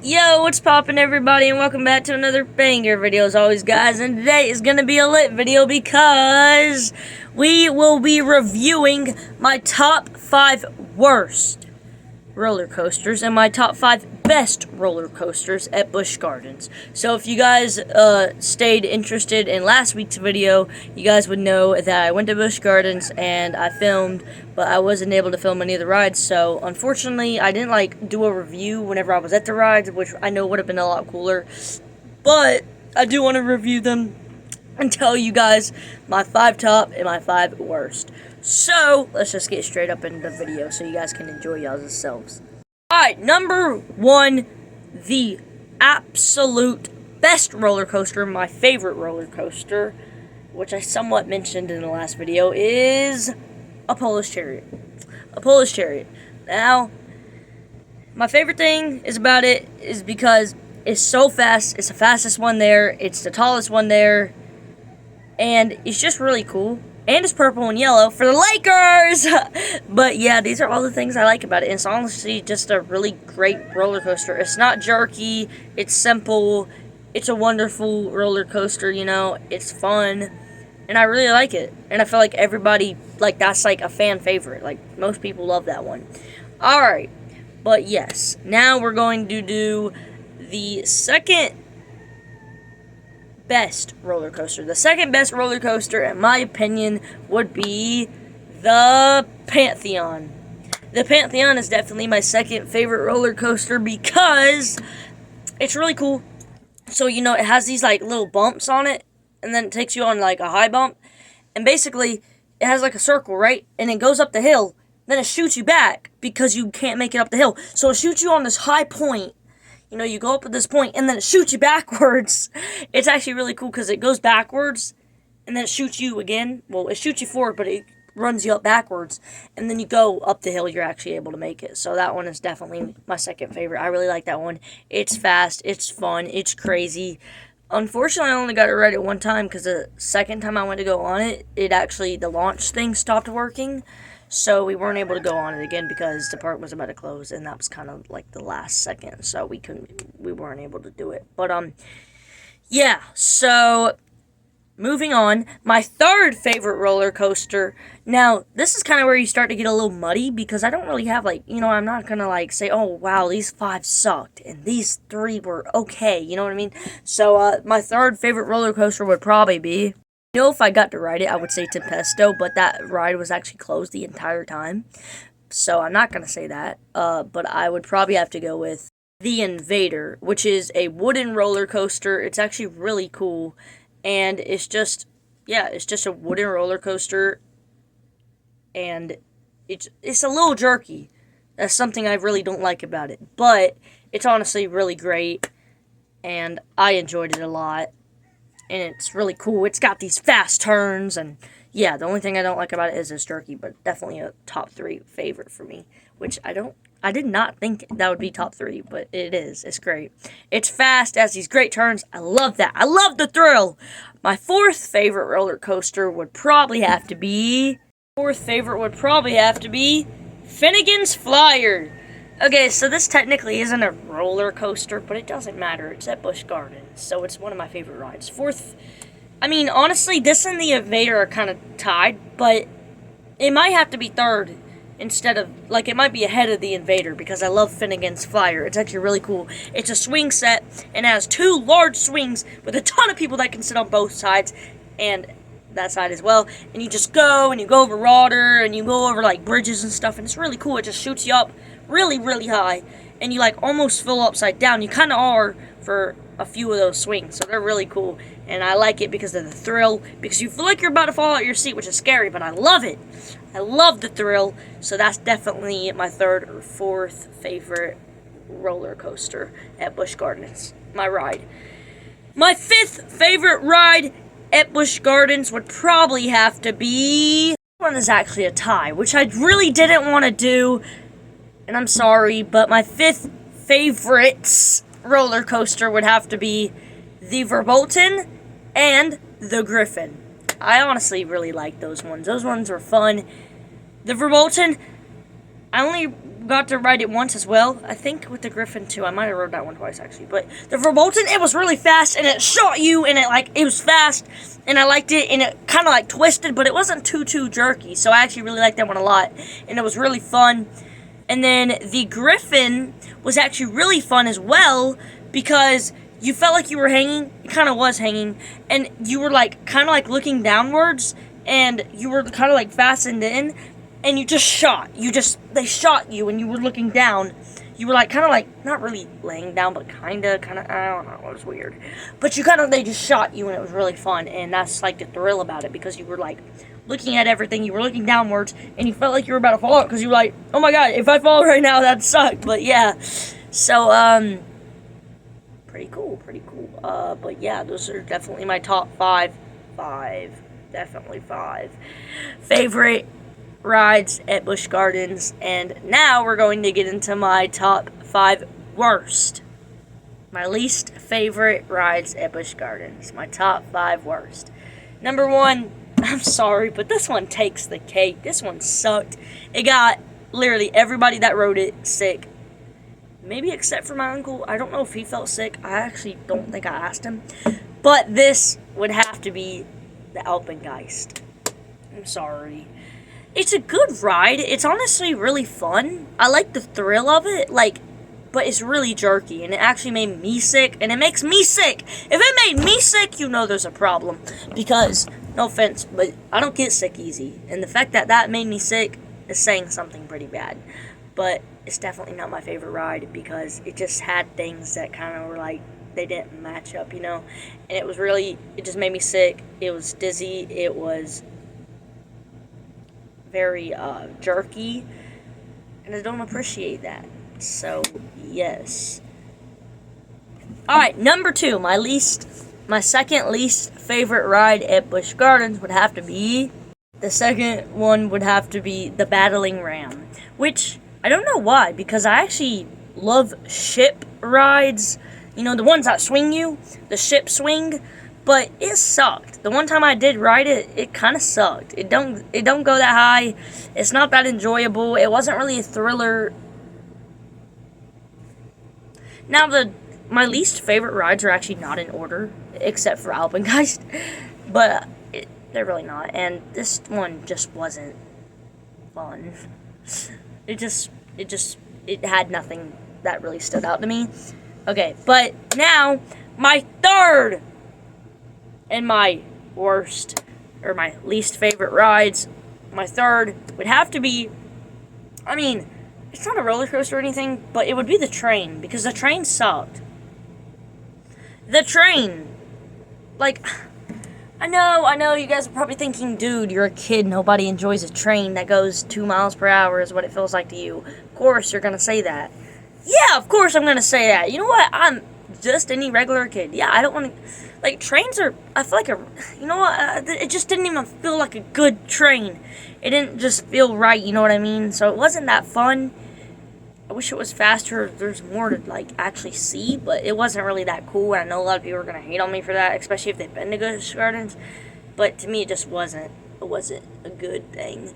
Yo, what's poppin', everybody, and welcome back to another banger video as always, guys. And today is gonna be a lit video because we will be reviewing my top 5 worst roller coasters and my top 5 best roller coasters at Busch Gardens. So if you guys stayed interested in last week's video, you guys would know that I went to Busch Gardens and I filmed, but I wasn't able to film any of the rides. So unfortunately, I didn't do a review whenever I was at the rides, which I know would have been a lot cooler. But I do want to review them and tell you guys my 5 top and my 5 worst. So, let's just get straight up into the video so you guys can enjoy yourselves. Alright, number 1, the absolute best roller coaster, my favorite roller coaster, which I somewhat mentioned in the last video, is Apollo's Chariot. Apollo's Chariot. Now, my favorite thing about it is because it's so fast. It's the fastest one there. It's the tallest one there. And it's just really cool. And it's purple and yellow for the Lakers! But yeah, these are all the things I like about it. It's honestly just a really great roller coaster. It's not jerky. It's simple. It's a wonderful roller coaster, you know. It's fun. And I really like it. And I feel like everybody, that's a fan favorite. Most people love that one. Alright. But yes, now we're going to do the second best roller coaster. The second best roller coaster, in my opinion, would be the Pantheon. The Pantheon is definitely my second favorite roller coaster because it's really cool. So, you know, it has these, little bumps on it, and then it takes you on, a high bump. And basically, it has, a circle, right? And it goes up the hill. Then it shoots you back because you can't make it up the hill. So it shoots you on this high point. You know, you go up at this point, and then it shoots you backwards. It's actually really cool, because it goes backwards, and then it shoots you again. Well, it shoots you forward, but it runs you up backwards. And then you go up the hill, you're actually able to make it. So that one is definitely my second favorite. I really like that one. It's fast, it's fun, it's crazy. Unfortunately, I only got it right at one time, because the second time I went to go on it, the launch thing stopped working. So we weren't able to go on it again because the park was about to close, and that was kind of the last second, so we weren't able to do it. But yeah. So moving on, my third favorite roller coaster. Now this is kind of where you start to get a little muddy because I don't really have I'm not gonna say, oh wow, these 5 sucked and these 3 were okay. You know what I mean? So my third favorite roller coaster would probably be. If I got to ride it, I would say Tempesto, but that ride was actually closed the entire time. So I'm not going to say that. But I would probably have to go with the Invader, which is a wooden roller coaster. It's actually really cool. And it's just a wooden roller coaster. And it's a little jerky. That's something I really don't like about it. But it's honestly really great. And I enjoyed it a lot. And it's really cool. It's got these fast turns, and yeah, the only thing I don't like about it is it's jerky, but definitely a top 3 favorite for me, which I did not think that would be top 3, but it is. It's great. It's fast, has these great turns. I love that. I love the thrill. My fourth favorite roller coaster would probably have to be Finnegan's Flyer. Okay, so this technically isn't a roller coaster, but it doesn't matter. It's at Busch Gardens, so it's one of my favorite rides. Honestly, this and the Invader are kind of tied, but it might have to be third instead of, it might be ahead of the Invader because I love Finnegan's Flyer. It's actually really cool. It's a swing set, and it has 2 large swings with a ton of people that can sit on both sides, and that side as well. And you just go, and you go over water, and you go over, bridges and stuff, and it's really cool. It just shoots you up really, really high, and you almost feel upside down. You kind of are for a few of those swings, so they're really cool, and I like it because of the thrill, because you feel like you're about to fall out your seat, which is scary, but I love it. I love the thrill, so that's definitely my third or fourth favorite roller coaster at Busch Gardens, my ride. My 5th favorite ride at Busch Gardens would probably have to be. This one is actually a tie, which I really didn't want to do. And I'm sorry, but my 5th favorite roller coaster would have to be the Verbolten and the Griffin. I honestly really like those ones. Those ones were fun. The Verbolten, I only got to ride it once as well. I think with the Griffin too. I might have rode that one twice actually. But the Verbolten, it was really fast and it shot you and it was fast and I liked it and it kind of like twisted, but it wasn't too jerky. So I actually really liked that one a lot and it was really fun. And then the Griffin was actually really fun as well because you felt like you were hanging. It kind of was hanging, and you were like kind of like looking downwards, and you were kind of like fastened in, and you just shot. They shot you, and you were looking down. You were like kind of like not really laying down, but kind of. I don't know. It was weird, but they just shot you, and it was really fun, and that's like the thrill about it because you were like looking at everything. You were looking downwards, and you felt like you were about to fall out because you were like, oh my god, if I fall right now, that'd suck. But yeah, so pretty cool. But yeah, those are definitely my top five definitely five favorite rides at Busch Gardens. And now we're going to get into my top 5 worst. My least favorite rides at Busch Gardens. My top 5 worst. Number 1, I'm sorry, but this one takes the cake. This one sucked. It got literally everybody that rode it sick. Maybe except for my uncle. I don't know if he felt sick. I actually don't think I asked him. But this would have to be the Alpengeist. I'm sorry. It's a good ride. It's honestly really fun. I like the thrill of it. But it's really jerky. And it actually made me sick. And it makes me sick. If it made me sick, you know there's a problem. Because, no offense, but I don't get sick easy. And the fact that that made me sick is saying something pretty bad. But it's definitely not my favorite ride because it just had things that kind of were like, they didn't match up, you know? And it just made me sick. It was dizzy. It was very jerky. And I don't appreciate that. So, yes. Alright, number 2. My second least favorite ride at Busch Gardens would have to be, the second one would have to be the Battling Ram. Which, I don't know why, because I actually love ship rides. You know, the ones that swing you, the ship swing, but it sucked. The one time I did ride it, it kind of sucked. It don't go that high. It's not that enjoyable. It wasn't really a thriller. Now, my least favorite rides are actually not in order, except for Alpengeist, but they're really not. And this one just wasn't fun. It had nothing that really stood out to me. Okay, but now, my third and my worst, or my least favorite rides, my third would have to be, I mean, it's not a roller coaster or anything, but it would be the train, because the train sucked. The train, I know, you guys are probably thinking, dude, you're a kid, nobody enjoys a train that goes 2 miles per hour is what it feels like to you. Of course you're gonna say that. Yeah, of course I'm gonna say that. You know what, I'm just any regular kid. Yeah, I don't want to, trains are, I feel like you know what, it just didn't even feel like a good train. It didn't just feel right, you know what I mean? So it wasn't that fun. I wish it was faster, there's more to, actually see, but it wasn't really that cool, and I know a lot of people are going to hate on me for that, especially if they've been to Busch Gardens, but to me, it just wasn't a good thing.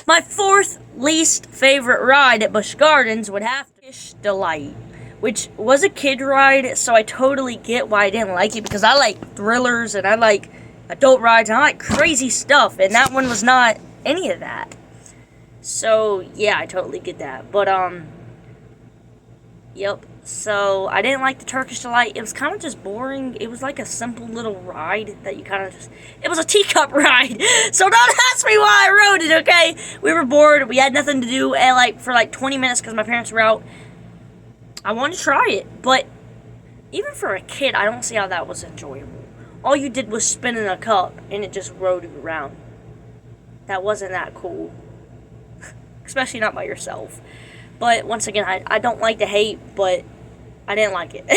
My fourth least favorite ride at Busch Gardens would have to be Fish Delight, which was a kid ride, so I totally get why I didn't like it, because I like thrillers, and I like adult rides, and I like crazy stuff, and that one was not any of that. So, yeah, I totally get that, but, yep, so I didn't like the Turkish Delight. It was kind of just boring. It was like a simple little ride that you kind of just, it was a teacup ride, so don't ask me why I rode it, okay? We were bored, we had nothing to do, and, for 20 minutes, because my parents were out. I wanted to try it, but even for a kid, I don't see how that was enjoyable. All you did was spin in a cup, and it just rode you around. That wasn't that cool. Especially not by yourself. But once again, I don't like to hate, but I didn't like it.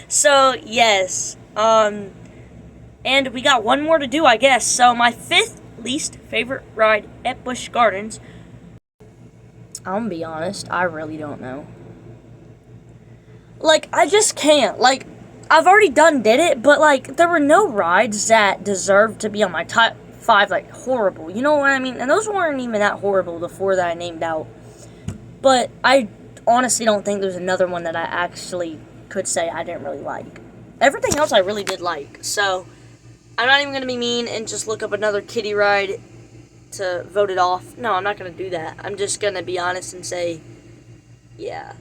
So, yes. And we got one more to do, I guess. So, my fifth least favorite ride at Busch Gardens. I'm gonna be honest, I really don't know. I just can't. I've already did it, but, there were no rides that deserved to be on my top 5, horrible. You know what I mean? And those weren't even that horrible, the 4 that I named out. But I honestly don't think there's another one that I actually could say I didn't really like. Everything else I really did like. So, I'm not even going to be mean and just look up another kiddie ride to vote it off. No, I'm not going to do that. I'm just going to be honest and say, yeah.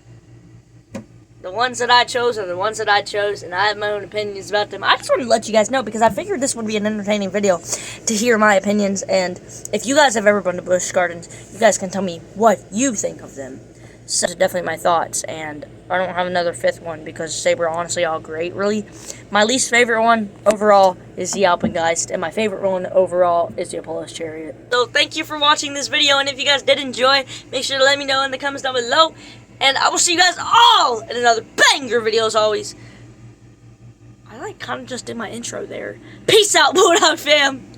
The ones that I chose are the ones that I chose, and I have my own opinions about them. I just wanted to let you guys know, because I figured this would be an entertaining video to hear my opinions, and if you guys have ever been to Busch Gardens, you guys can tell me what you think of them. So that's definitely my thoughts, and I don't have another fifth one, because they were honestly all great, really. My least favorite one, overall, is the Alpengeist, and my favorite one, overall, is the Apollo's Chariot. So, thank you for watching this video, and if you guys did enjoy, make sure to let me know in the comments down below. And I will see you guys all in another banger video as always. I kind of just did my intro there. Peace out, Bull Dog fam.